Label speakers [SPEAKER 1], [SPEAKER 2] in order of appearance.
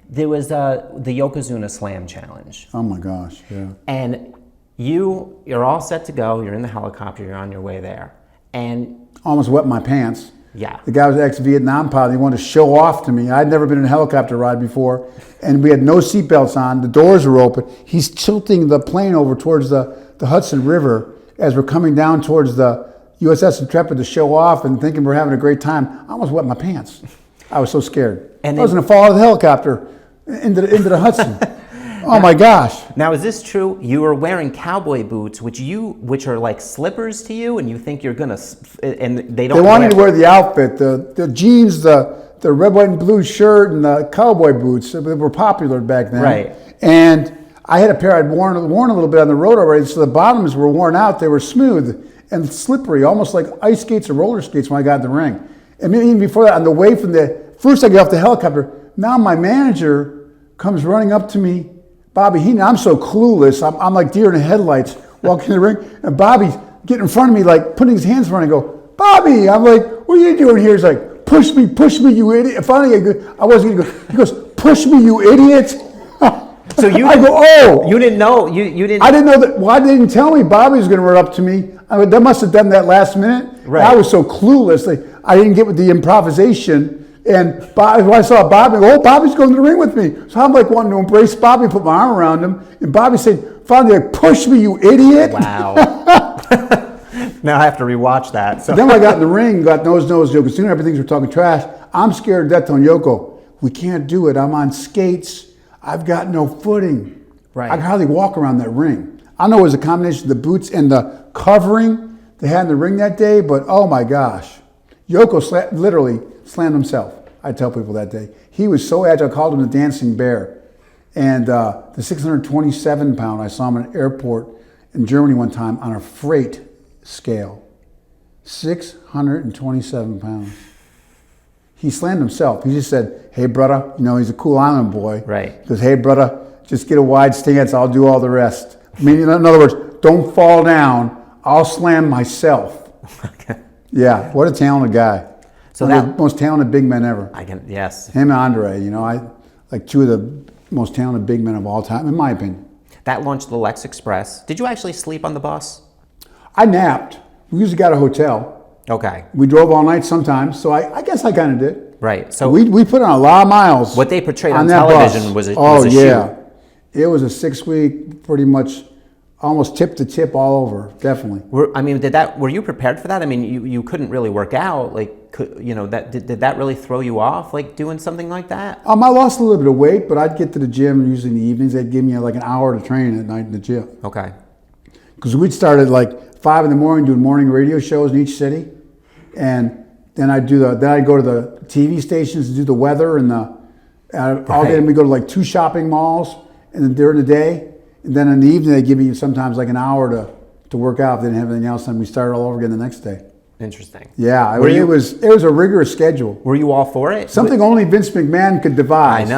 [SPEAKER 1] There was the Yokozuna Slam Challenge.
[SPEAKER 2] Oh my gosh, yeah.
[SPEAKER 1] And you're all set to go. You're in the helicopter. You're on your way there. And
[SPEAKER 2] almost wet my pants.
[SPEAKER 1] yeah.
[SPEAKER 2] The guy was an ex-Vietnam pilot. He wanted to show off to me. I'd never been in a helicopter ride before. And we had no seatbelts on. The doors were open. He's tilting the plane over towards the Hudson River as we're coming down towards the USS Intrepid to show off and thinking we're having a great time. I almost wet my pants. I was so scared.
[SPEAKER 1] And
[SPEAKER 2] I was going to fall out of the helicopter into the Hudson. Oh my gosh.
[SPEAKER 1] Now, is this true? You were wearing cowboy boots, which are like slippers to you, and you think you're gonna, and they don't.
[SPEAKER 2] They wanted to wear the outfit, the jeans, the red, white, and blue shirt, and the cowboy boots. They were popular back then.
[SPEAKER 1] Right.
[SPEAKER 2] And I had a pair I'd worn a little bit on the road already, so the bottoms were worn out. They were smooth and slippery, almost like ice skates or roller skates when I got in the ring. And even before that, on the way from first I get off the helicopter, now my manager comes running up to me. Bobby Heenan, I'm so clueless. I'm like deer in the headlights walking in the ring. And Bobby's getting in front of me, like putting his hands in front of me. I go, Bobby, I'm like, what are you doing here? He's like, push me, you idiot. Finally, I wasn't going to go. He goes, push me, you idiot.
[SPEAKER 1] So
[SPEAKER 2] I go, oh.
[SPEAKER 1] You didn't know. You didn't.
[SPEAKER 2] I didn't know that. Why didn't tell me Bobby was going to run up to me? I mean, they must have done that last minute.
[SPEAKER 1] Right.
[SPEAKER 2] I was so clueless. I didn't get with the improvisation. And when I saw Bobby, Bobby's going to the ring with me. So I'm like wanting to embrace Bobby, put my arm around him. And Bobby said, finally, like, push me, you idiot.
[SPEAKER 1] Wow. Now I have to rewatch that. So.
[SPEAKER 2] Then when I got in the ring, got nose-to-nose Yokozuna, everything's we're talking trash. I'm scared to death telling Yoko, we can't do it. I'm on skates. I've got no footing.
[SPEAKER 1] Right.
[SPEAKER 2] I can hardly walk around that ring. I know it was a combination of the boots and the covering they had in the ring that day, but oh my gosh. Yoko literally slammed himself. I tell people that day. He was so agile, I called him the dancing bear. And the 627 pound, I saw him in an airport in Germany one time on a freight scale. 627 pounds. He slammed himself. He just said, hey, brother, he's a cool island boy.
[SPEAKER 1] Right.
[SPEAKER 2] He goes, hey, brother, just get a wide stance. I'll do all the rest. I mean, in other words, don't fall down. I'll slam myself.
[SPEAKER 1] Okay.
[SPEAKER 2] Yeah, what a talented guy.
[SPEAKER 1] So
[SPEAKER 2] one of the most talented big men ever.
[SPEAKER 1] Yes.
[SPEAKER 2] Him and Andre, I like two of the most talented big men of all time, in my opinion.
[SPEAKER 1] That launched the Lex Express. Did you actually sleep on the bus?
[SPEAKER 2] I napped. We usually got a hotel.
[SPEAKER 1] Okay.
[SPEAKER 2] We drove all night sometimes, so I guess I kind of did.
[SPEAKER 1] Right. So
[SPEAKER 2] we put on a lot of miles.
[SPEAKER 1] What they portrayed on television was a
[SPEAKER 2] yeah.
[SPEAKER 1] shoot.
[SPEAKER 2] It was a 6-week, pretty much, almost tip to tip all over. Definitely.
[SPEAKER 1] Were you prepared for that? I mean, you couldn't really work out. Like, did that really throw you off? Like doing something like that?
[SPEAKER 2] I lost a little bit of weight, but I'd get to the gym usually in the evenings. They'd give me like an hour to train at night in the gym.
[SPEAKER 1] Okay.
[SPEAKER 2] Because we'd start at like 5 in the morning doing morning radio shows in each city, and then I'd go to the TV stations to do the weather and all day. And we go to like 2 shopping malls, and then during the day, and then in the evening they give me sometimes like an hour to work out if they didn't have anything else, and we started all over again the next day.
[SPEAKER 1] Interesting.
[SPEAKER 2] Yeah, it was a rigorous schedule.
[SPEAKER 1] Were you all for it?
[SPEAKER 2] Something only Vince McMahon could devise.
[SPEAKER 1] I know.